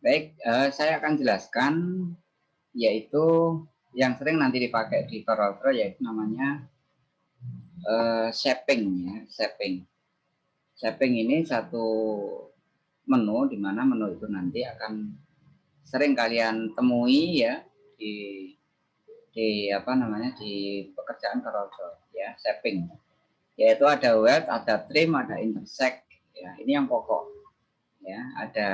Baik, saya akan jelaskan yaitu yang sering nanti dipakai di CorelDRAW yaitu namanya shaping ya, shaping. Shaping ini satu menu di mana menu itu nanti akan sering kalian temui ya di apa namanya di pekerjaan CorelDRAW ya, shaping. Yaitu ada weld, ada trim, ada intersect ya. Ini yang pokok. Ya, ada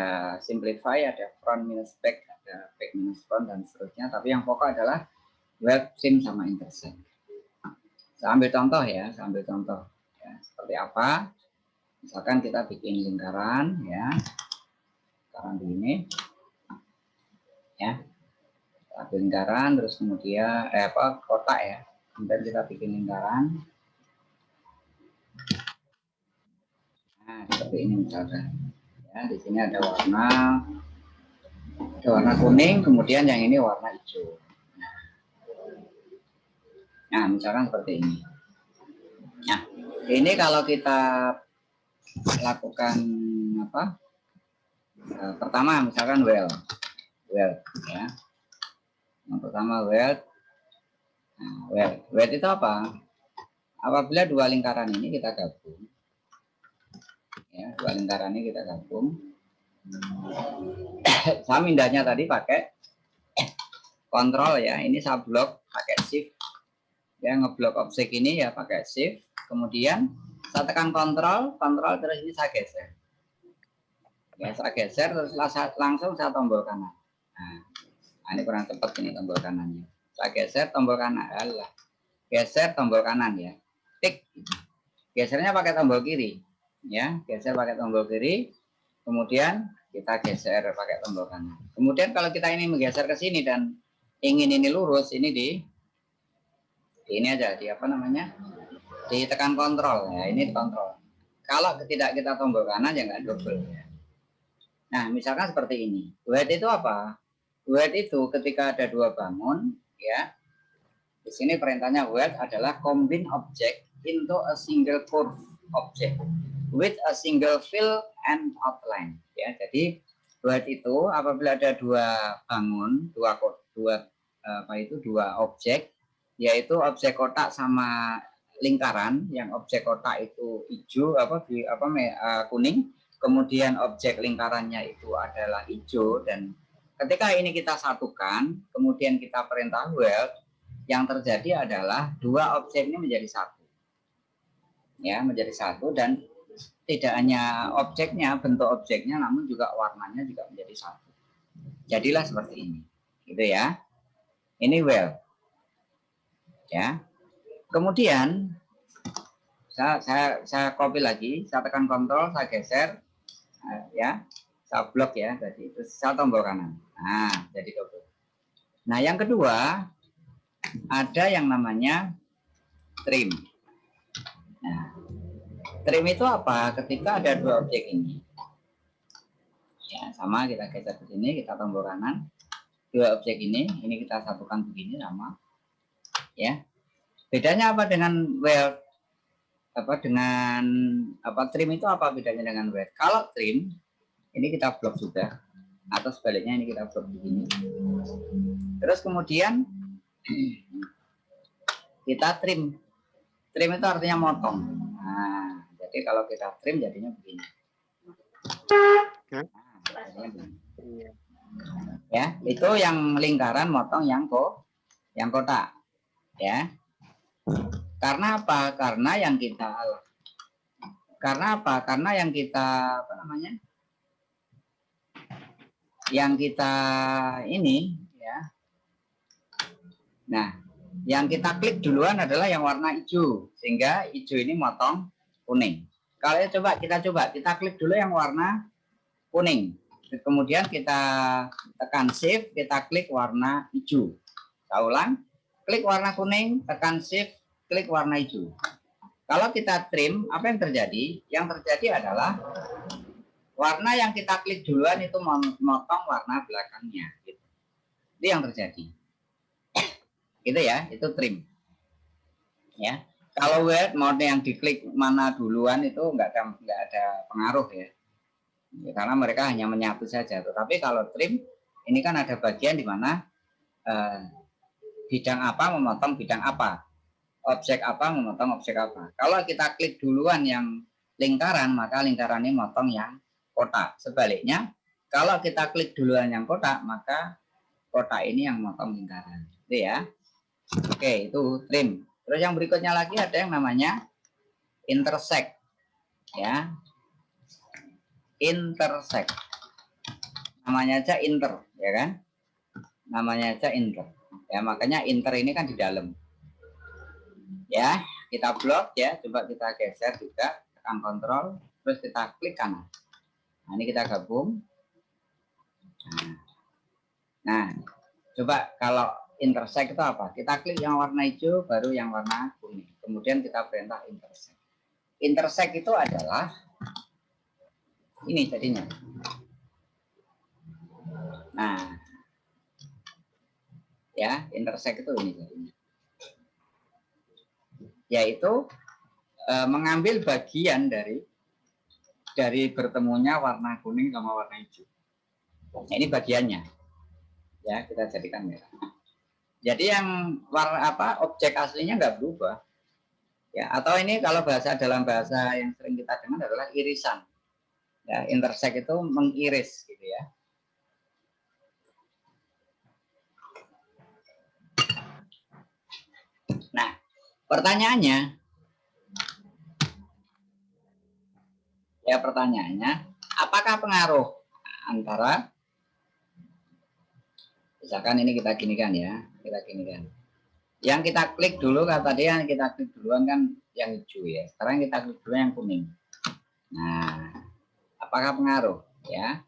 simplify, ada front minus back, ada back minus front dan seterusnya. Tapi yang pokok adalah weld, trim sama intersect. Saya ambil contoh ya, saya ambil contoh. Ya, seperti apa? Misalkan kita bikin lingkaran ya, lingkaran begini, ya, lingkaran terus kemudian kotak ya. Kemudian kita bikin lingkaran. Nah, seperti ini misalkan. Ya, di sini ada warna kuning, kemudian yang ini warna hijau. Nah, misalkan seperti ini. Nah, ini kalau kita lakukan apa? Pertama, misalkan weld ya. Yang pertama weld. Nah, weld itu apa? Apabila dua lingkaran ini kita gabung, ya, dua lingkaran ini kita gabung. Saya mindahnya tadi pakai kontrol ya. Ini saya blok pakai shift. Ya, ngeblok objek ini ya pakai shift. Kemudian saya tekan kontrol terus ini saya geser. Ya, saya geser terus langsung saya tombol kanan. Nah, ini kurang cepat ini tombol kanannya. Saya geser tombol kanan. Geser tombol kanan ya. Tik. Gesernya pakai tombol kiri. Ya, geser pakai tombol kiri. Kemudian kita geser pakai tombol kanan. Kemudian kalau kita ini menggeser ke sini dan ingin ini lurus, ini di ini aja di apa namanya? Ditekan kontrol ya, ini kontrol. Kalau tidak kita tombol kanan ya nggak double ya. Nah, misalkan seperti ini. Weld itu apa? Weld itu ketika ada dua bangun ya. Di sini perintahnya weld adalah combine object into a single curve object with a single fill and outline ya. Jadi weld itu apabila ada dua bangun, dua objek, yaitu objek kotak sama lingkaran. Yang objek kotak itu hijau kuning, kemudian objek lingkarannya itu adalah hijau, dan ketika ini kita satukan, kemudian kita perintah weld, yang terjadi adalah dua objek ini menjadi satu. Ya, menjadi satu, dan tidak hanya objeknya, bentuk objeknya, namun juga warnanya juga menjadi satu. Jadilah seperti ini. Gitu ya. Ini weld. Ya. Kemudian saya copy lagi, saya tekan kontrol, saya geser ya. Saya blok ya tadi, terus saya tombol kanan. Nah, jadi double. Nah, yang kedua ada yang namanya trim. Nah, trim itu apa? Ketika ada dua objek ini, ya sama kita geser ke sini, kita tombol kanan. Dua objek ini kita satukan begini sama, ya. Bedanya apa dengan weld? Trim itu apa bedanya dengan weld? Kalau trim ini kita blok sudah, atau sebaliknya ini kita blok begini. Terus kemudian kita trim. Trim itu artinya motong. Nah, jadi kalau kita trim jadinya begini. Ya, itu yang lingkaran motong yang kotak. Ya. Karena apa? Karena yang kita ini ya. Nah, yang kita klik duluan adalah yang warna hijau, sehingga hijau ini motong kuning. Kalau kita klik dulu yang warna kuning. Kemudian kita tekan shift, kita klik warna hijau. Saya ulang, klik warna kuning, tekan shift, klik warna hijau. Kalau kita trim, apa yang terjadi? Yang terjadi adalah warna yang kita klik duluan itu memotong warna belakangnya. Gitu. Itu yang terjadi. Gitu ya, itu trim. Ya. Kalau weld, mode yang diklik mana duluan itu nggak ada pengaruh ya. Ya, karena mereka hanya menyatu saja. Tetapi kalau trim ini kan ada bagian di mana bidang apa memotong bidang apa, objek apa memotong objek apa. Kalau kita klik duluan yang lingkaran, maka lingkaran ini motong yang kotak. Sebaliknya, kalau kita klik duluan yang kotak, maka kotak ini yang motong lingkaran. Itu ya. Oke, itu trim. Terus yang berikutnya lagi ada yang namanya intersect. Ya. Intersect. Namanya aja inter, ya kan? Namanya aja inter. Ya, makanya inter ini kan di dalam. Ya, kita blok ya. Coba kita geser juga, tekan kontrol, terus kita klik kanan. Nah, ini kita gabung. Nah, coba kalau intersect itu apa? Kita klik yang warna hijau, baru yang warna kuning. Kemudian kita perintah intersect. Intersect itu adalah ini jadinya. Nah, ya, intersect itu ini jadinya. Yaitu mengambil bagian dari bertemunya warna kuning sama warna hijau. Nah, ini bagiannya. Ya, kita jadikan merah. Jadi yang warna apa objek aslinya nggak berubah. Ya, atau ini kalau dalam bahasa yang sering kita dengar adalah irisan. Ya, intersect itu mengiris gitu ya. Nah, pertanyaannya apakah pengaruh antara misalkan ini kita ginikan ya, yang kita klik dulu kan tadi yang kita klik duluan kan yang hijau ya. Sekarang kita klik dulu yang kuning. Nah, apakah pengaruh ya?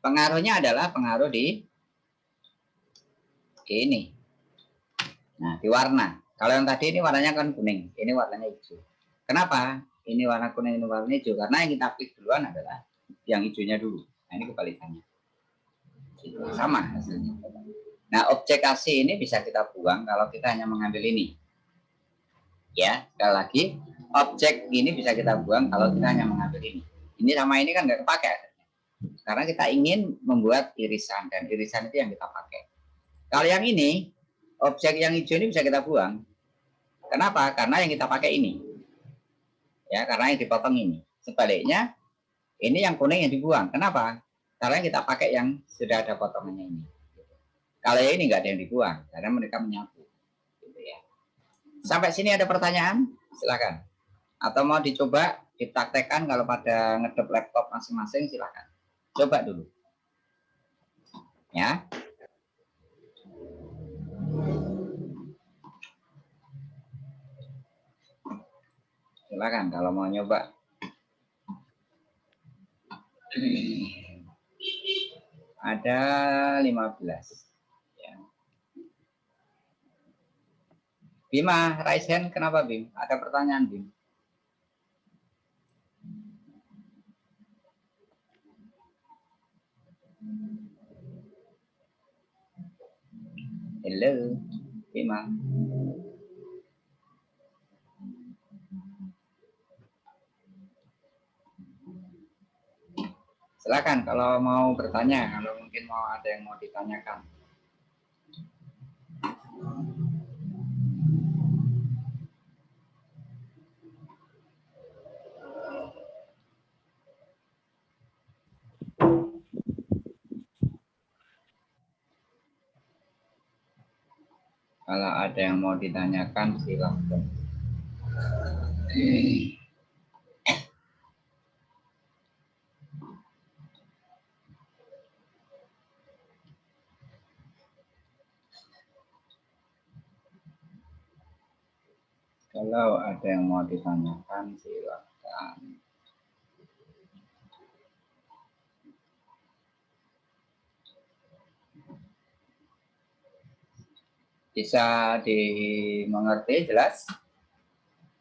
Pengaruhnya adalah pengaruh di ini. Nah, di warna. Kalau yang tadi ini warnanya kan kuning, ini warnanya hijau. Kenapa? Ini warna kuning, ini warna hijau. Karena yang kita klik duluan adalah yang hijaunya dulu. Nah, ini kebalikannya. Sama hasilnya. Nah, objek asli ini bisa kita buang kalau kita hanya mengambil ini. Ya, sekali lagi, objek ini bisa kita buang kalau kita hanya mengambil ini. Ini sama ini kan nggak kepakai. Karena kita ingin membuat irisan, dan irisan itu yang kita pakai. Kalau yang ini, objek yang hijau ini bisa kita buang. Kenapa? Karena yang kita pakai ini. Ya, karena yang dipotong ini. Sebaliknya, ini yang kuning yang dibuang. Kenapa? Karena yang kita pakai yang sudah ada potongannya ini. Kalau yang ini nggak ada yang dibuang, karena mereka menyatu. Gitu ya. Sampai sini ada pertanyaan? Silakan. Atau mau dicoba dipraktekkan kalau pada ngedep laptop masing-masing, silakan. Coba dulu. Ya. Silakan kalau mau nyoba. Ada 15. Ya. Bima, raise hand. Kenapa, Bim? Ada pertanyaan, Bim? Hello, Bima. Silakan kalau mau bertanya, kalau mungkin mau ada yang mau ditanyakan. Kalau ada yang mau ditanyakan, silakan. Kalau ada yang mau ditanyakan, silakan. Bisa dimengerti jelas?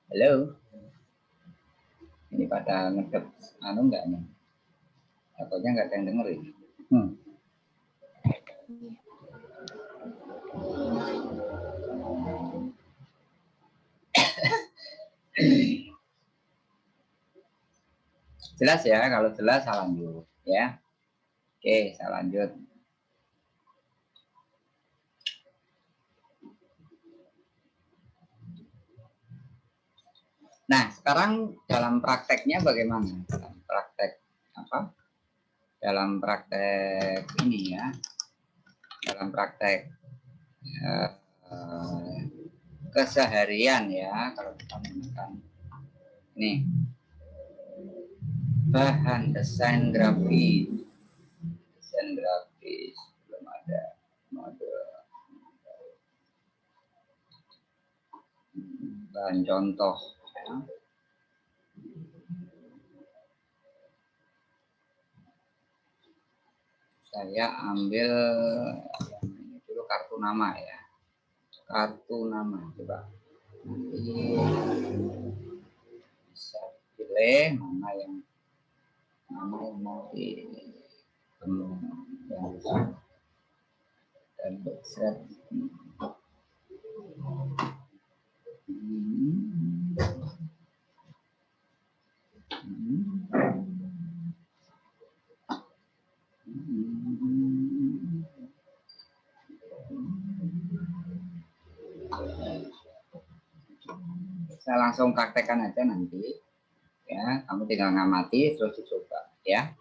Halo? Ini pada ngedep anu enggak nih? Takutnya enggak ada yang dengerin. Jelas ya, kalau jelas saya lanjut ya. Oke, saya lanjut. Nah, sekarang dalam prakteknya bagaimana? Dalam praktek apa? Dalam praktek ini ya. Dalam praktek keseharian ya, kalau kita menggunakan ini bahan desain grafis belum ada bahan contoh ya. Saya ambil ini dulu kartu nama ya, kartu nama, coba nanti bisa pilih mana yang mau di dan backset. Saya langsung praktekkan aja nanti ya, kamu tinggal ngamati terus dicoba ya.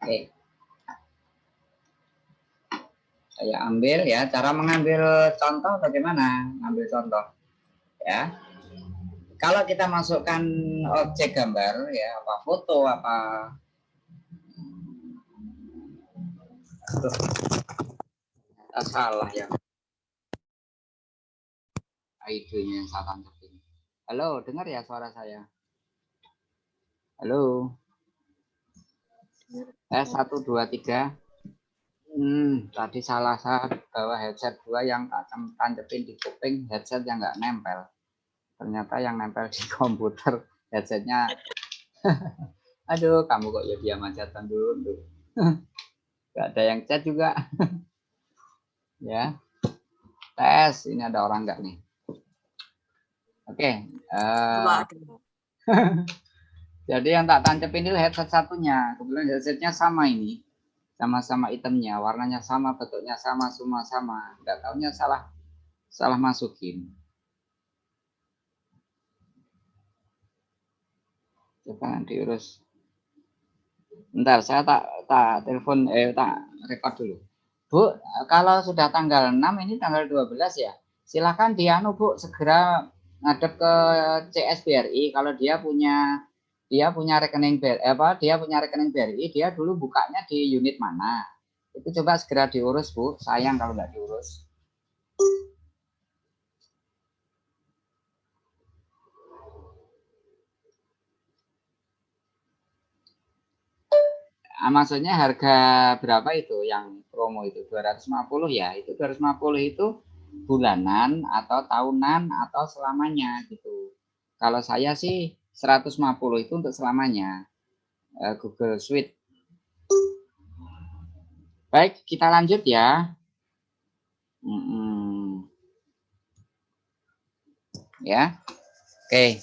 Oke, saya ambil ya, cara mengambil contoh bagaimana ngambil contoh ya. Kalau kita masukkan objek gambar ya, apa foto apa salah ya, ID-nya yang saya tangkapin. Halo, dengar ya suara saya? Halo. 1 2 3. Tadi salah, saya bawa headset 2 yang tak tancapin di kuping, headset yang nggak nempel. Ternyata yang nempel di komputer headsetnya. Aduh, kamu kok ya diam aja dulu. Gak ada yang chat juga. Ya. Tes, ini ada orang nggak nih? Oke. Jadi yang tak tancapin itu headset satunya. Kebetulan headsetnya sama ini. Sama-sama itemnya, warnanya sama, bentuknya sama, semua sama. Nggak taunya salah masukin. Coba nanti urus. Bentar, saya tak telepon, tak record dulu. Bu, kalau sudah tanggal 6, ini tanggal 12 ya. Silakan Dianu Bu, segera ngadep ke CSBRI. Kalau dia punya rekening BRI, dia dulu bukanya di unit mana. Itu coba segera diurus Bu, sayang kalau nggak diurus. Maksudnya harga berapa itu yang promo itu 250 ya, itu 250 itu bulanan atau tahunan atau selamanya gitu. Kalau saya sih 150 itu untuk selamanya Google Suite. Baik, kita lanjut ya. Ya, oke.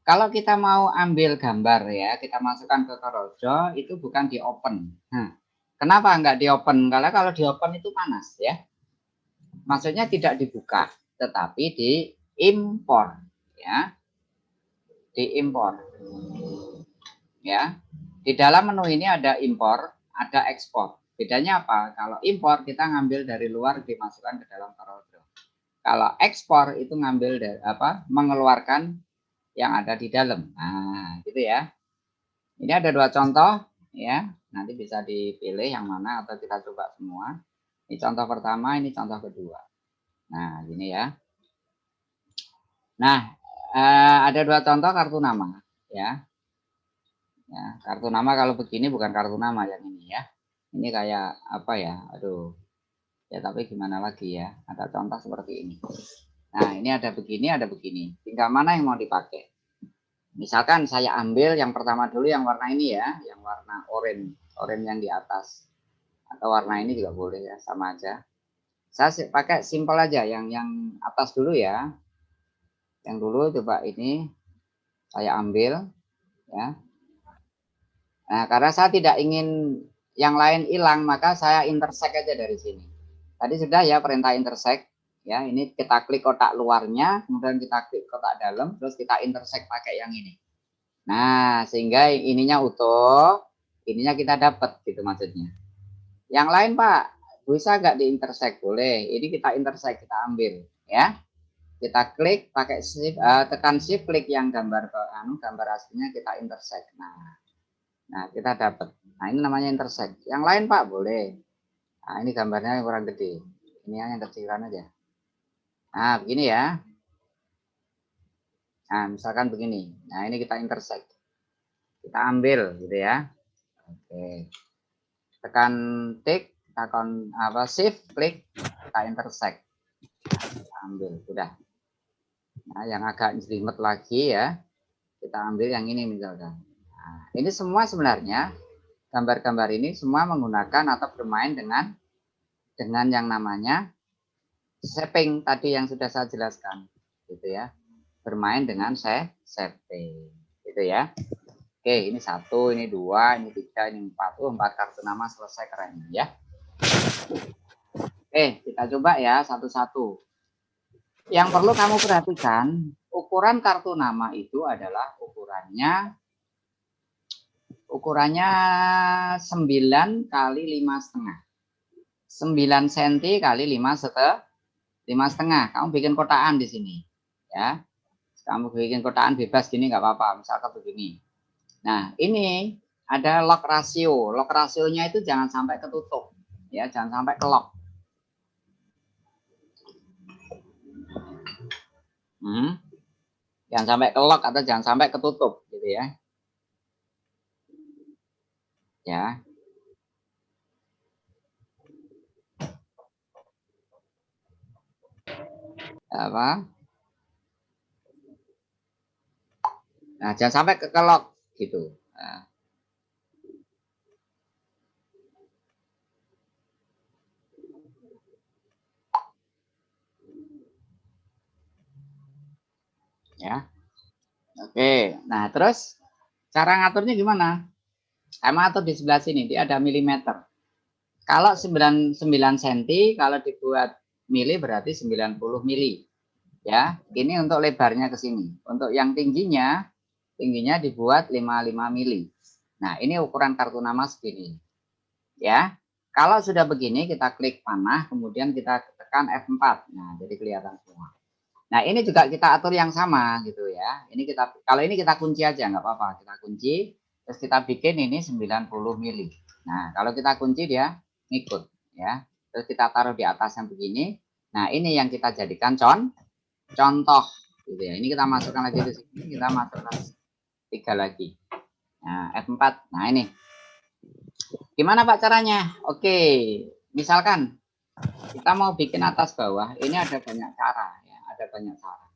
Kalau kita mau ambil gambar ya, kita masukkan ke CorelDRAW itu bukan di open. Kenapa nggak di open? Karena kalau di open itu panas ya. Maksudnya tidak dibuka, tetapi diimpor ya. Diimpor. Ya. Di dalam menu ini ada impor, ada ekspor. Bedanya apa? Kalau impor kita ngambil dari luar dimasukkan ke dalam CorelDRAW. Kalau ekspor itu ngambil dari mengeluarkan yang ada di dalam. Nah, gitu ya. Ini ada 2 contoh ya. Nanti bisa dipilih yang mana atau kita coba semua. Ini contoh pertama, ini contoh kedua. Nah, gini ya. Nah, ada 2 contoh kartu nama ya. Ya, kartu nama kalau begini bukan kartu nama yang ini ya. Ini kayak apa ya? Aduh. Ya tapi gimana lagi ya? Ada contoh seperti ini. Nah, ini ada begini, ada begini. Tinggal mana yang mau dipakai. Misalkan saya ambil yang pertama dulu yang warna ini ya, yang warna oranye yang di atas. Atau warna ini juga boleh ya, sama aja. Saya pakai simpel aja yang atas dulu ya. Yang dulu coba ini saya ambil ya. Nah, karena saya tidak ingin yang lain hilang, maka saya intersect aja dari sini. Tadi sudah ya perintah intersect. Ya, ini kita klik kotak luarnya, kemudian kita klik kotak dalam, terus kita intersect pakai yang ini. Nah, sehingga ininya utuh, ininya kita dapat gitu maksudnya. Yang lain Pak, bisa nggak di intersect? Boleh. Ini kita intersect, kita ambil ya. Kita klik pakai shift, tekan shift, klik yang gambar gambar aslinya, kita intersect. Nah, kita dapat. Nah, ini namanya intersect. Yang lain Pak, boleh. Nah, ini gambarnya yang kurang gede. Ini yang kecilan aja. Nah, begini ya. Nah, misalkan begini. Nah, ini kita intersect. Kita ambil gitu ya. Oke. Tekan tik, tekan apa shift, klik, kita intersect. Nah, kita ambil, sudah. Nah, yang agak jelimet lagi ya. Kita ambil yang ini misalkan. Nah, ini semua sebenarnya gambar-gambar ini semua menggunakan atau bermain dengan yang namanya shaping tadi yang sudah saya jelaskan, gitu ya. Bermain dengan shaping, gitu ya. Oke, ini 1, ini 2, ini 3, ini 4. 4 kartu nama selesai, keren ya. Oke, kita coba ya satu-satu. Yang perlu kamu perhatikan, ukuran kartu nama itu adalah ukurannya 9 kali 5,5. 9 cm kali 5,5. Kamu bikin kotaan di sini ya. Kamu bikin kotaan bebas gini nggak apa-apa, misalkan begini. Nah, ini ada lock ratio. Lock rasionya itu jangan sampai ketutup ya, jangan sampai ke lock. Jangan sampai ke lock atau jangan sampai ketutup gitu ya. Ya. Apa? Nah, jangan sampai ke lock gitu. Nah. Ya. Oke. Nah, terus cara ngaturnya gimana? Saya atur di sebelah sini, dia ada milimeter. Kalau 9 cm, kalau dibuat mili berarti 90 mili. Ya, ini untuk lebarnya ke sini. Untuk yang tingginya dibuat 55 mili. Nah, ini ukuran kartu nama segini. Ya. Kalau sudah begini, kita klik panah, kemudian kita tekan F4. Nah, jadi kelihatan semua. Nah, ini juga kita atur yang sama gitu ya. Ini kalau ini kita kunci aja nggak apa-apa. Kita kunci, terus kita bikin ini 90 mili. Nah, kalau kita kunci dia ngikut ya. Terus kita taruh di atas yang begini. Nah, ini yang kita jadikan contoh gitu ya. Ini kita masukkan lagi di sini, kita masukkan 3 lagi. Nah, F4. Nah, ini. Gimana Pak caranya? Oke, misalkan kita mau bikin atas bawah, ini ada banyak cara ya, ada banyak cara.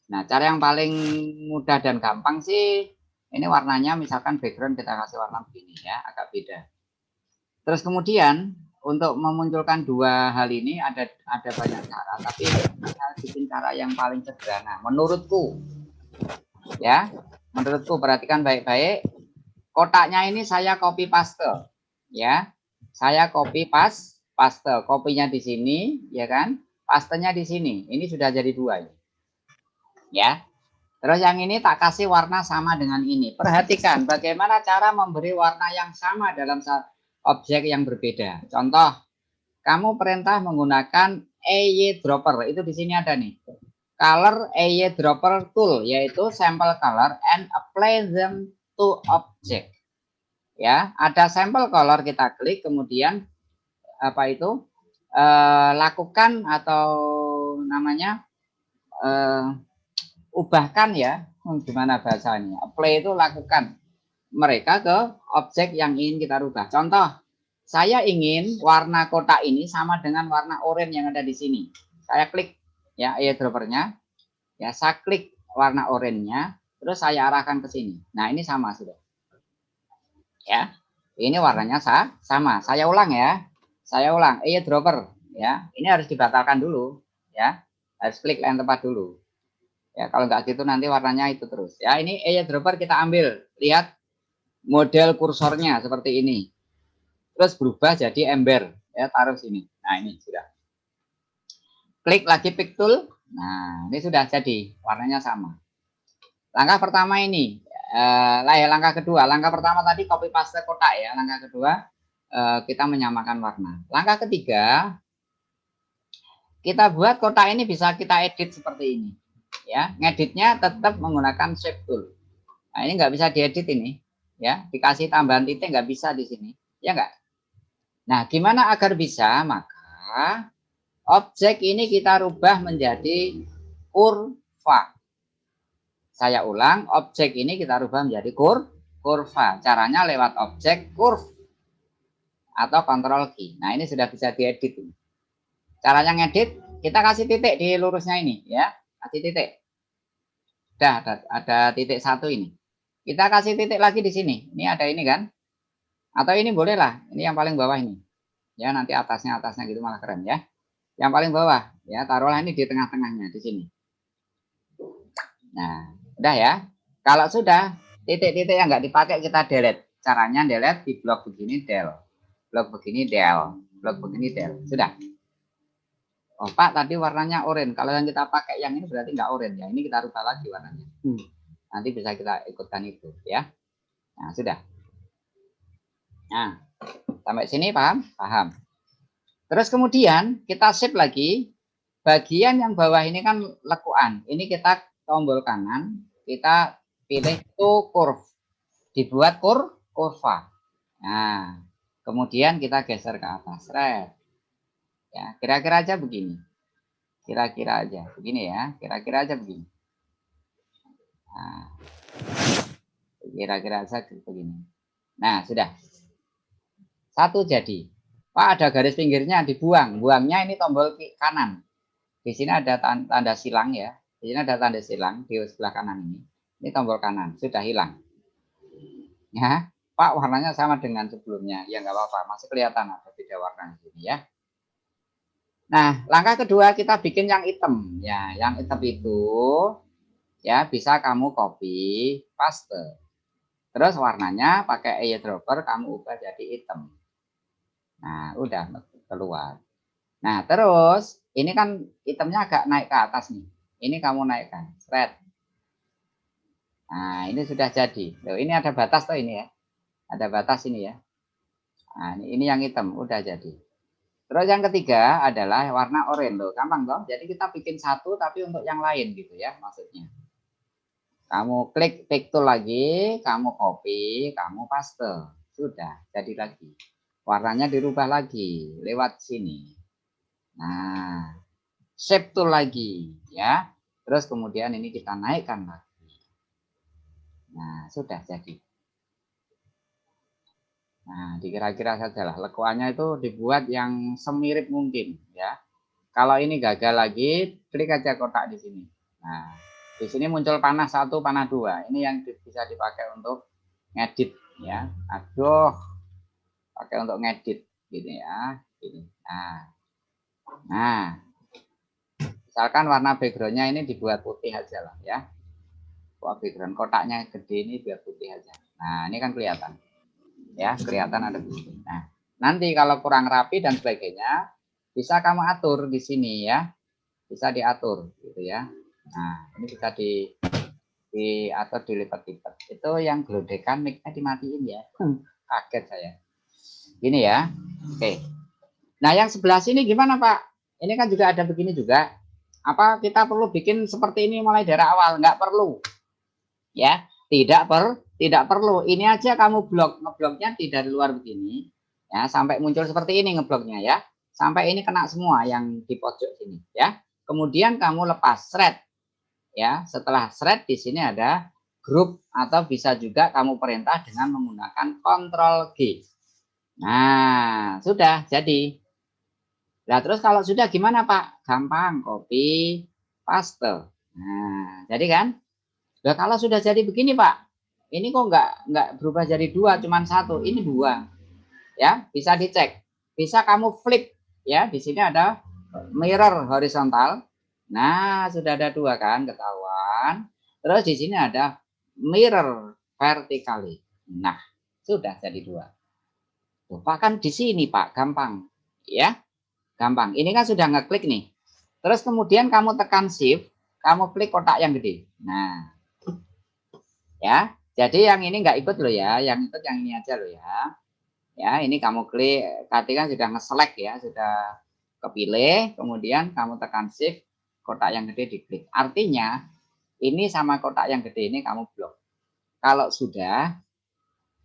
Nah, cara yang paling mudah dan gampang sih, ini warnanya misalkan background kita kasih warna begini ya, agak beda. Terus kemudian untuk memunculkan dua hal ini ada banyak cara, tapi saya bikin cara yang paling sederhana menurutku. Ya, menurutku perhatikan baik-baik. Kotaknya ini saya copy paste, ya. Saya copy paste, kopinya di sini, ya kan? Pastenya di sini. Ini sudah jadi 2 ini. Ya. Terus yang ini tak kasih warna sama dengan ini. Perhatikan bagaimana cara memberi warna yang sama dalam objek yang berbeda. Contoh, kamu perintah menggunakan EY dropper. Itu di sini ada nih. Color EY dropper tool, yaitu sample color and apply them to object. Ya, ada sampel color, kita klik, kemudian apa itu lakukan atau namanya ubahkan ya, gimana bahasanya, apply itu lakukan mereka ke objek yang ingin kita rubah. Contoh, saya ingin warna kotak ini sama dengan warna oranye yang ada di sini. Saya klik ya airdroppernya, ya saya klik warna oranye-nya, terus saya arahkan ke sini. Nah, ini sama sudah. Ya, ini warnanya sama. Saya ulang ya. Saya ulang. Airdropper ya. Ini harus dibatalkan dulu ya. Harus klik lain tempat dulu. Ya, kalau nggak gitu nanti warnanya itu terus. Ya, ini eyedropper kita ambil. Lihat model kursornya seperti ini. Terus berubah jadi ember. Ya, taruh sini. Nah, ini sudah. Klik lagi pick tool. Nah, ini sudah jadi. Warnanya sama. Langkah pertama ini. Langkah kedua. Langkah pertama tadi copy paste kotak ya. Langkah kedua kita menyamakan warna. Langkah ketiga, kita buat kotak ini bisa kita edit seperti ini. Ya, ngeditnya tetap menggunakan shape tool. Nah, ini nggak bisa diedit ini, ya. Dikasih tambahan titik nggak bisa di sini, ya nggak? Nah, gimana agar bisa? Maka objek ini kita rubah menjadi kurva. Saya ulang, objek ini kita rubah menjadi kurva. Caranya lewat objek curve atau control key. Nah, ini sudah bisa diedit. Caranya ngedit, kita kasih titik di lurusnya ini, ya. Kasih titik. Udah ada titik satu ini. Kita kasih titik lagi di sini. Ini ada ini kan? Atau ini boleh lah. Ini yang paling bawah ini. Ya, nanti atasnya gitu malah keren ya. Yang paling bawah, ya taruhlah ini di tengah-tengahnya di sini. Nah, udah ya. Kalau sudah, titik-titik yang nggak dipakai kita delete. Caranya delete di blok begini del. Blok begini del. Blok begini del. Sudah. Oh Pak, tadi warnanya oranye. Kalau yang kita pakai yang ini berarti nggak oranye ya. Ini kita rubah lagi warnanya. Nanti bisa kita ikutkan itu ya. Nah, sudah. Nah, sampai sini paham? Paham. Terus kemudian kita save lagi. Bagian yang bawah ini kan lekuan. Ini kita tombol kanan, kita pilih to curve. Dibuat kurva. Nah, kemudian kita geser ke atas. Ya, kira-kira aja begini. Kira-kira aja begini ya. Kira-kira aja begini. Nah, kira-kira saja begini. Nah, sudah. Satu jadi. Pak, ada garis pinggirnya dibuang. Buangnya ini tombol kanan. Di sini ada tanda silang ya. Di sini ada tanda silang di sebelah kanan ini. Ini tombol kanan. Sudah hilang. Ya, Pak, warnanya sama dengan sebelumnya. Ya, nggak apa-apa. Masih kelihatan ada beda warna di sini ya. Nah, langkah kedua kita bikin yang hitam. Ya, yang hitam itu ya bisa kamu copy paste. Terus warnanya pakai eyedropper kamu ubah jadi hitam. Nah, udah keluar. Nah, terus ini kan hitamnya agak naik ke atas nih. Ini kamu naikkan, thread. Nah, ini sudah jadi. Loh, ini ada batas tuh ini ya. Ada batas ini ya. Nah, ini yang hitam udah jadi. Terus yang ketiga adalah warna oranye loh, gampang toh. Jadi kita bikin satu tapi untuk yang lain gitu ya maksudnya. Kamu klik pick tool lagi, kamu copy, kamu paste. Sudah jadi lagi. Warnanya dirubah lagi lewat sini. Nah, shape tool lagi ya. Terus kemudian ini kita naikkan lagi. Nah, sudah jadi. Nah, dikira-kira sajalah lekuannya itu dibuat yang semirip mungkin ya. Kalau ini gagal lagi, klik aja kotak di sini. Nah, di sini muncul panah 1, panah 2. Ini yang bisa dipakai untuk ngedit ya. Aduh, pakai untuk ngedit gitu ya. Gini. Nah, misalkan warna backgroundnya ini dibuat putih aja lah ya. Background kotaknya gede ini biar putih aja. Nah, ini kan kelihatan. Ya, kelihatan ada di sini. Nah, nanti kalau kurang rapi dan sebagainya, bisa kamu atur di sini ya. Bisa diatur gitu ya. Nah, ini bisa diatur dilipat-lipat. Itu yang gelodekan mic-nya dimatiin ya. Kaget saya. Gini ya. Oke. Nah, yang sebelah sini gimana, Pak? Ini kan juga ada begini juga. Apa kita perlu bikin seperti ini mulai dari awal? Nggak perlu. Ya, tidak perlu. Ini aja kamu ngebloknya di dari luar begini. Ya, sampai muncul seperti ini ngebloknya ya. Sampai ini kena semua yang di pojok sini ya. Kemudian kamu lepas thread. Ya, setelah thread di sini ada grup atau bisa juga kamu perintah dengan menggunakan Ctrl G. Nah, sudah jadi. Nah, terus kalau sudah gimana, Pak? Gampang, copy, paste. Nah, jadi kan? Nah, kalau sudah jadi begini, Pak, ini kok nggak berubah jadi 2, cuman 1. Ini 2. Ya, bisa dicek. Bisa kamu flip ya. Di sini ada mirror horizontal. Nah, sudah ada 2 kan, ketahuan. kan. Terus di sini ada mirror vertically. Nah, sudah jadi 2. Tuh, Pak kan di sini Pak, gampang. Ya, gampang. Ini kan sudah ngeklik nih. Terus kemudian kamu tekan shift, kamu klik kotak yang gede. Nah, ya. Jadi yang ini nggak ikut loh ya, yang ikut yang ini aja loh ya. Ya, ini kamu klik, tadi kan sudah nge-select ya, sudah kepilih, kemudian kamu tekan shift, kotak yang gede diklik. Artinya ini sama kotak yang gede ini kamu blok. Kalau sudah,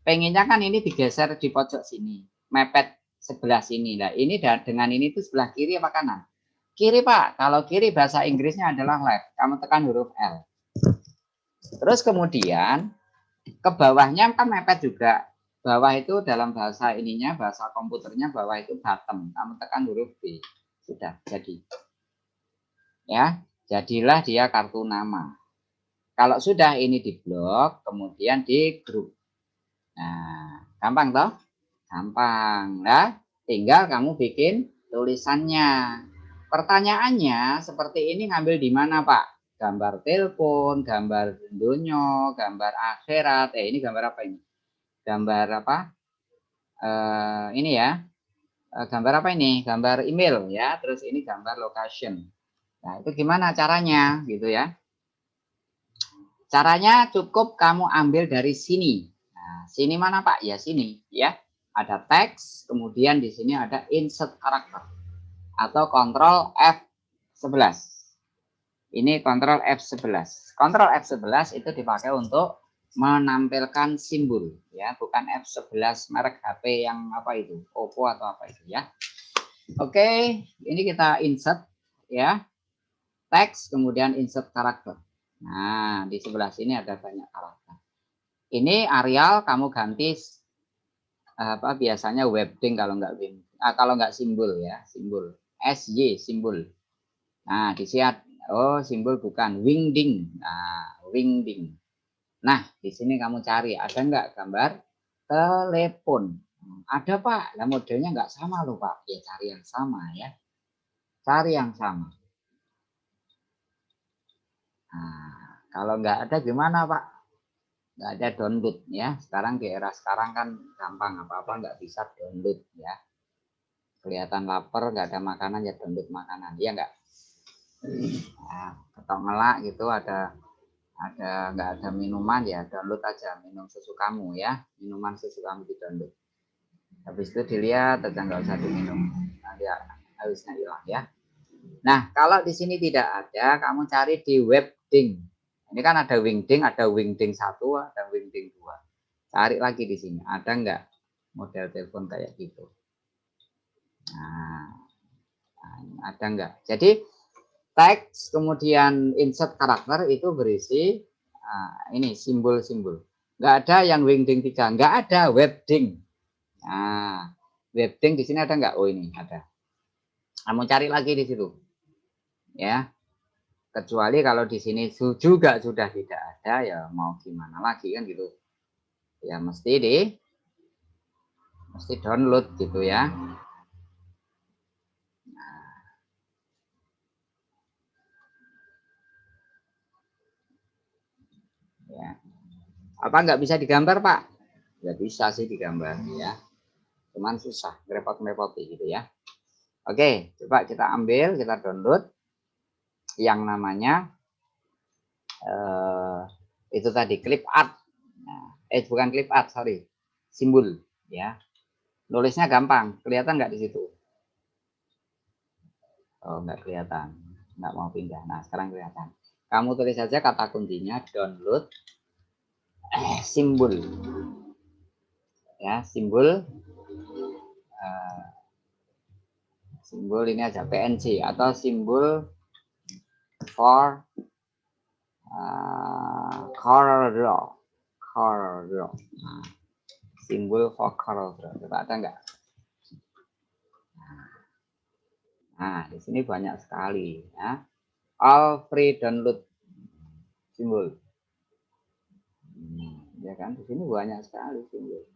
pengennya kan ini digeser di pojok sini, mepet sebelah sini. Nah, ini dengan ini tuh sebelah kiri apa kanan? Kiri Pak, kalau kiri bahasa Inggrisnya adalah left, kamu tekan huruf L. Terus kemudian ke bawahnya kan mepet juga. Bawah itu dalam bahasa ininya, bahasa komputernya bawah itu bottom. Kamu tekan huruf B. Sudah jadi. Ya, jadilah dia kartu nama. Kalau sudah ini diblok, kemudian di grup. Nah, gampang toh? Gampang. Nah, tinggal kamu bikin tulisannya. Pertanyaannya seperti ini ngambil di mana, Pak? Gambar telepon, gambar dunia, gambar akhirat. Ini gambar apa ini? Gambar apa? Ini ya. Gambar apa ini? Gambar email ya. Terus ini gambar location. Nah, itu gimana caranya gitu ya? Caranya cukup kamu ambil dari sini. Nah, sini mana Pak? Ya sini ya. Ada teks, kemudian di sini ada insert karakter atau kontrol F11. Ini kontrol F11. Kontrol F11 itu dipakai untuk menampilkan simbol ya, bukan F11 merek HP yang apa itu, Oppo atau apa itu ya. Oke, ini kita insert ya, teks kemudian insert karakter. Nah, di sebelah sini ada banyak karakter. Ini Arial kamu ganti apa biasanya webding kalau nggak simbol ya, simbol SY simbol. Nah, di sini simbol bukan wingding. Nah, wingding. Nah, di sini kamu cari ada nggak gambar telepon? Ada Pak. Nah, modelnya nggak sama loh Pak. Ya cari yang sama ya. Cari yang sama. Nah, kalau nggak ada gimana Pak? Nggak ada download ya. Sekarang di era sekarang kan gampang apa-apa nggak bisa download ya. Kelihatan lapar nggak ada makanan ya download makanan. Iya nggak? Nah, ketok ngelak gitu ada nggak ada minuman ya download aja minum susu kamu ya, minuman susu kamu di download, habis itu dilihat aja nggak usah diminum nanti harusnya hilang ya. Nah kalau di sini tidak ada kamu cari di webding, ini kan ada wingding 1, ada wingding 2, cari lagi di sini ada nggak model telepon kayak gitu. Nah ada nggak, jadi teks kemudian insert karakter itu berisi ini simbol-simbol. Nggak ada yang wingding 3, nggak ada webding. Nah, webding di sini ada nggak? Oh ini ada. Kamu cari lagi di situ, ya. Kecuali kalau di sini juga sudah tidak ada, ya mau gimana lagi kan gitu. Ya mesti download gitu ya. Ya. Apa nggak bisa digambar Pak? Ya bisa sih digambar ya. Cuman susah, repot-repoti gitu ya. Oke, coba kita ambil, kita download yang namanya itu tadi clip art. Nah, bukan clip art, sorry, simbol ya. Nulisnya gampang, kelihatan nggak di situ? Oh, nggak kelihatan, nggak mau pindah. Nah, sekarang kelihatan. Kamu tulis saja kata kuncinya download simbol ya, simbol simbol ini aja PNG atau simbol for corel. Nah, simbol for corel. Coba ada nggak? Nah, di sini banyak sekali ya. All free download simbol. Ya kan, di sini banyak sekali simbol.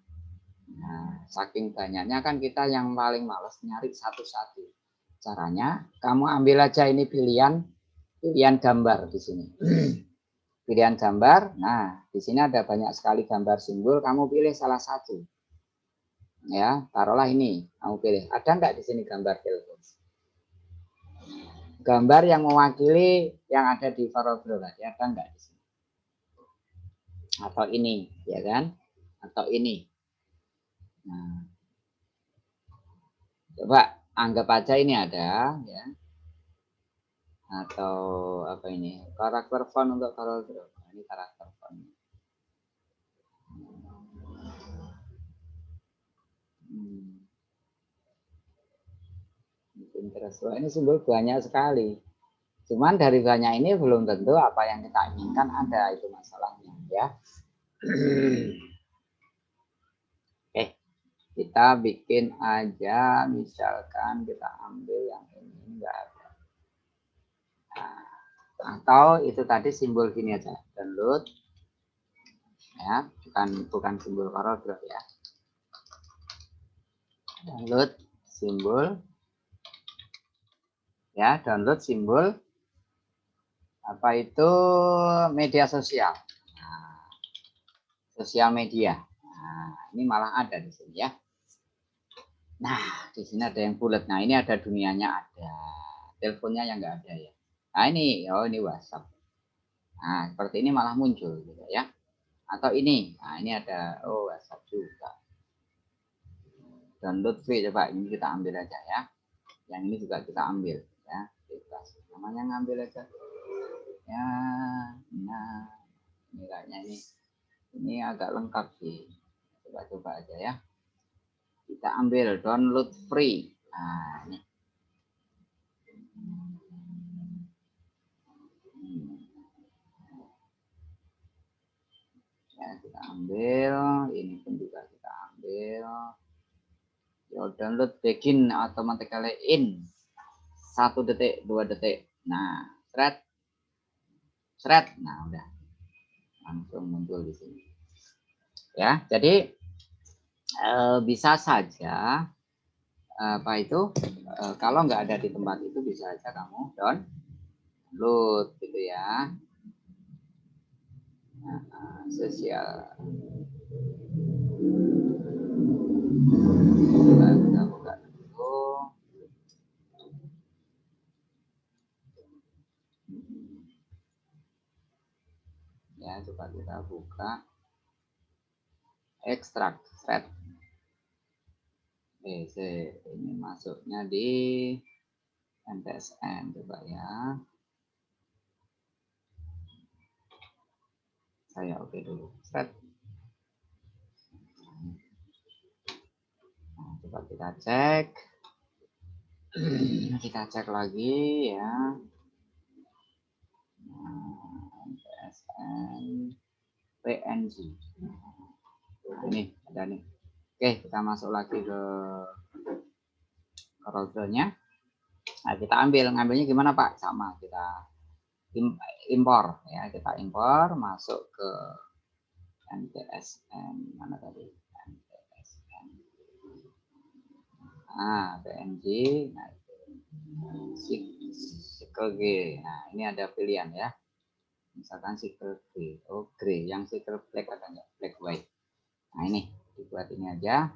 Nah, saking banyaknya kan kita yang paling males nyari satu-satu. Caranya, kamu ambil aja ini pilihan gambar di sini. pilihan gambar. Nah, di sini ada banyak sekali gambar simbol. Kamu pilih salah satu. Ya, taruhlah ini. Kamu pilih. Ada enggak di sini gambar telepon? Gambar yang mewakili yang ada di variabel tadi ada enggak di sini? Atau ini, ya kan? Atau ini. Nah, coba anggap aja ini ada, ya. Atau apa ini? Karakter font untuk variabel. Ini karakter font. Ini simbol banyak sekali. Cuman dari banyak ini belum tentu apa yang kita inginkan ada, itu masalahnya, ya. Oke, kita bikin aja, misalkan kita ambil yang ini, enggak ada. Nah, atau itu tadi simbol gini aja, download, ya, bukan simbol paragraf ya. Download simbol, ya, download simbol apa itu media sosial. Nah, sosial media. Nah, ini malah ada di sini ya. Nah, di sini ada yang bulat. Nah, ini ada dunianya ada. Teleponnya yang enggak ada ya. Nah, ini, oh ini WhatsApp. Nah, seperti ini malah muncul gitu ya. Atau ini. Nah, ini ada WhatsApp juga. Download free, coba ini kita ambil aja ya. Yang ini juga kita ambil ya. Bebas. Namanya ngambil aja. Ya, nah, ini kayaknya ini agak lengkap sih. Coba-coba aja ya. Kita ambil download free. Nah, ini. Ya, kita ambil. Ini pun juga kita ambil. Yo, download begin automatically in. 1 detik, 2 detik. Nah, thread. Nah, udah. Langsung muncul di sini. Ya, jadi bisa saja apa itu kalau nggak ada di tempat itu bisa aja kamu download gitu ya. Nah, sosial. Kita buka dulu. Ya, coba kita buka. Ekstrak thread. Ini masuknya di MTSN, coba ya. Saya oke dulu. Thread. Nah, coba kita cek. Kita cek lagi ya. MTSN PNG. Nah, ini ada nih. Oke, kita masuk lagi ke browsernya. Nah, kita ngambilnya gimana Pak? Sama, kita impor ya, kita impor masuk ke MTSN mana tadi? MTSN. Nah, PNG, nah itu. Sikel G. Nah, ini ada pilihan ya. Misalkan sikel G. Oh, grey. Yang sikel black ada enggak? Black white. Nah, ini dibuat ini aja.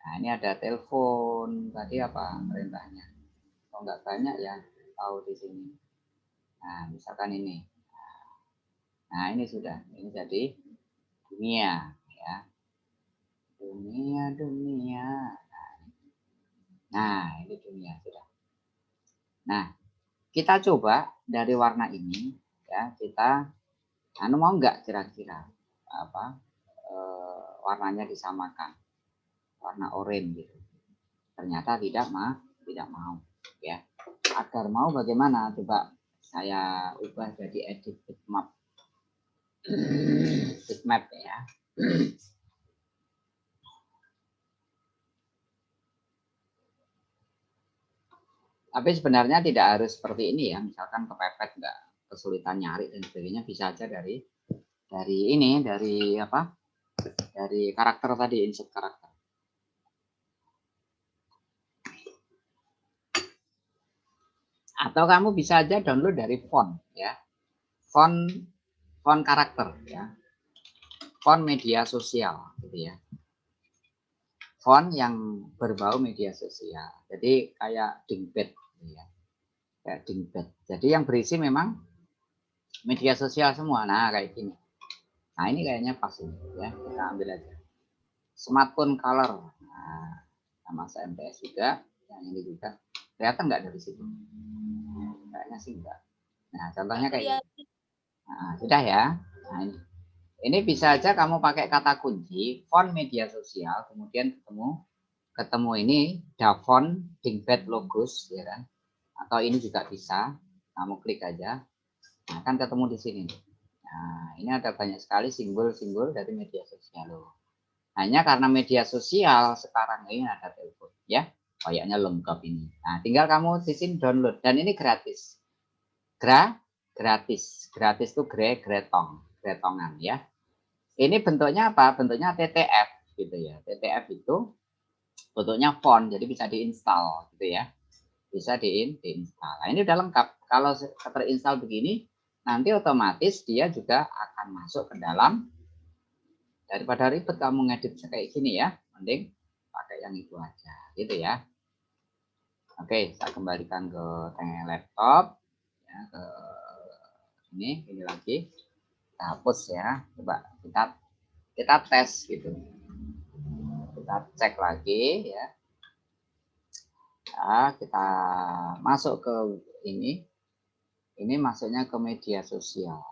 Nah, ini ada telepon. Tadi apa perintahnya? Kalau nggak banyak ya, tahu di sini. Nah, misalkan ini. Nah, ini sudah. Ini jadi dunia ya. Dunia. Nah, ini dunia sudah. Nah, kita coba dari warna ini ya, kita mau nggak kira-kira apa warnanya disamakan, warna oranye gitu. Ternyata tidak mau ya. Agar mau bagaimana, coba saya ubah jadi edit bitmap. Bitmap ya. Tapi sebenarnya tidak harus seperti ini ya. Misalkan kepepet nggak, kesulitan nyari dan sebagainya, bisa aja dari ini, dari apa? Dari karakter tadi, insert karakter. Atau kamu bisa aja download dari font ya. Font font karakter ya. Font media sosial gitu ya. Font yang berbau media sosial. Jadi kayak Dingbat ya. Kayak Dingbat. Jadi yang berisi memang media sosial semua. Nah, kayak gini. Nah, ini kayaknya pas ini ya. Kita ambil aja. Smartphone color. Nah, sama MTS juga. Yang ini juga. Kelihatan nggak dari situ? Kayaknya sih enggak. Nah, contohnya kayak ini. Nah, sudah ya. Nah, ini bisa aja kamu pakai kata kunci font media sosial, kemudian ketemu ini Davon Dingbat Logos ya kan. Atau ini juga bisa. Kamu klik aja. Nah, kan ketemu di sini. Nah, ini ada banyak sekali simbol-simbol dari media sosial loh. Hanya karena media sosial sekarang ini ada telepon ya. Kayaknya lengkap ini. Nah, tinggal kamu di sini download dan ini gratis. Gratis. Gratis tuh gretongan ya. Ini bentuknya apa? Bentuknya TTF gitu ya. TTF itu bentuknya font, jadi bisa diinstal gitu ya. Bisa diinstal. Nah, ini udah lengkap. Kalau terinstall begini, nanti otomatis dia juga akan masuk ke dalam. Daripada ribet kamu ngedit kayak gini ya, mending pakai yang itu aja gitu ya. Oke, saya kembalikan ke laptop ya, ke ini lagi. Kita hapus ya. Coba kita tes gitu. Kita cek lagi ya. Nah, kita masuk ke ini masuknya ke media sosial,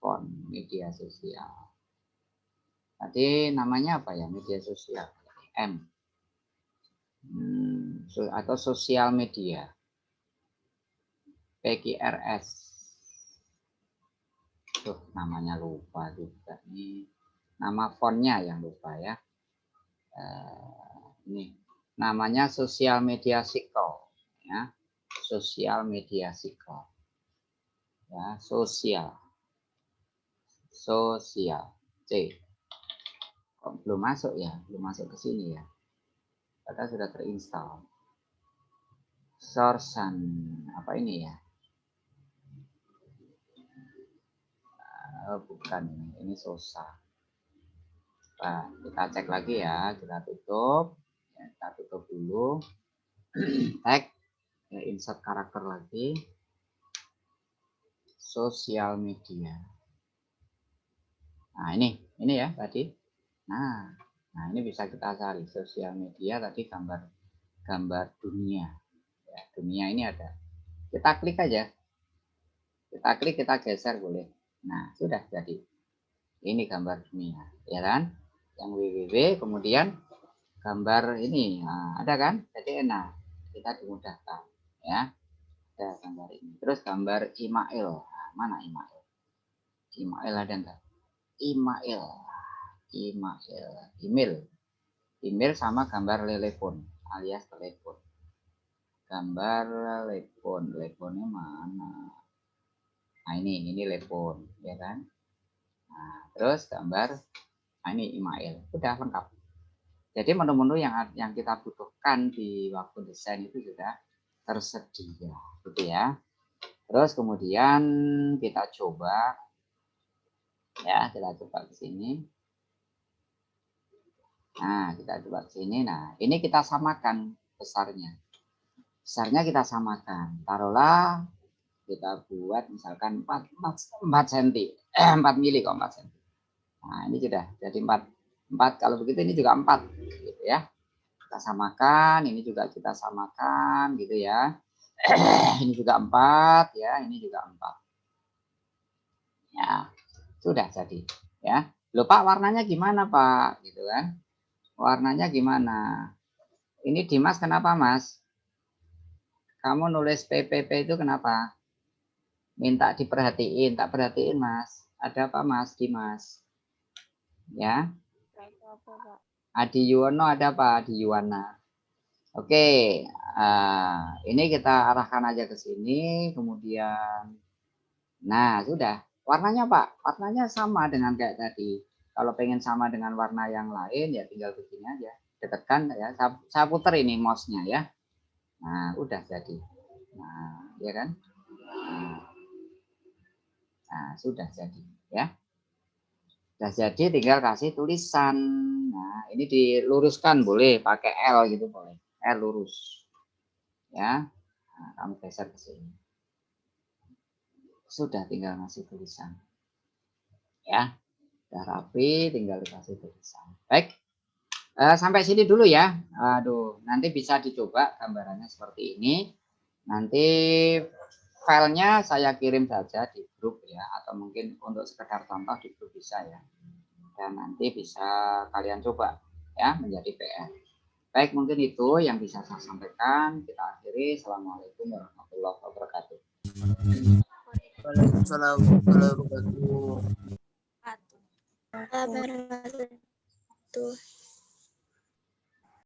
font media sosial. Tadi namanya apa ya, media sosial atau sosial media PQRS. Tuh namanya lupa juga nih, nama fontnya yang lupa ya. Ini namanya sosial media cycle ya, sosial media cycle ya, sosial C. Kok belum masuk ya, belum masuk ke sini ya, padahal sudah terinstall. Sourcean apa ini ya, bukan ini Sosa. Nah, kita cek lagi ya, kita tutup ya, kita tutup dulu. Tag ya, insert karakter lagi, sosial media. Nah ini ya tadi. Nah ini bisa kita cari sosial media tadi, gambar dunia ya, dunia ini ada, kita klik aja, kita geser boleh. Nah sudah jadi ini gambar dunia ya kan, yang www, kemudian gambar ini ada kan, jadi enak, kita dimudahkan ya. Ada gambar ini, terus gambar email. Nah, mana email ada enggak? Email sama gambar telepon alias telepon. Gambar teleponnya mana? Nah ini telepon ya kan. Nah terus gambar, ini email, udah lengkap. Jadi menu-menu yang kita butuhkan di waktu desain itu sudah tersedia gitu ya. Terus kemudian kita coba ya, kita coba ke sini. Nah, kita coba ke sini. Nah, ini kita samakan besarnya. Besarnya kita samakan. Taruhlah kita buat misalkan 4 cm. 4 mili kok 4 cm. Nah, ini sudah jadi 4 kalau begitu ini juga 4 gitu ya. Kita samakan, ini juga kita samakan gitu ya. Ini juga 4 ya, ini juga 4. Ya, sudah jadi ya. Loh Pak, warnanya gimana Pak? Gitu kan. Warnanya gimana? Ini Dimas kenapa Mas? Kamu nulis PPP itu kenapa? Minta diperhatiin, tak perhatiin Mas. Ada apa Mas Dimas? Ya. Adi Yuwono ada apa? Adi Yuwana. Oke, ini kita arahkan aja ke sini, kemudian, nah sudah. Warnanya Pak, warnanya sama dengan kayak tadi. Kalau pengen sama dengan warna yang lain ya tinggal begini aja. Dekatkan ya, saya putar ini mouse-nya ya. Nah udah jadi. Nah ya kan. Nah, sudah jadi ya. Sudah jadi tinggal kasih tulisan. Nah, ini diluruskan boleh pakai L gitu boleh. L lurus. Ya. Nah, kamu geser ke sini. Sudah tinggal ngasih tulisan. Ya. Sudah rapi tinggal dikasih tulisan. Baik. Sampai sini dulu ya. Aduh, nanti bisa dicoba gambarannya seperti ini. Nanti filenya saya kirim saja di grup ya, atau mungkin untuk sekedar contoh di grup bisa ya. Dan nanti bisa kalian coba ya menjadi PR. Baik, mungkin itu yang bisa saya sampaikan. Kita akhiri. Assalamualaikum warahmatullahi wabarakatuh. Waalaikumsalam warahmatullahi wabarakatuh.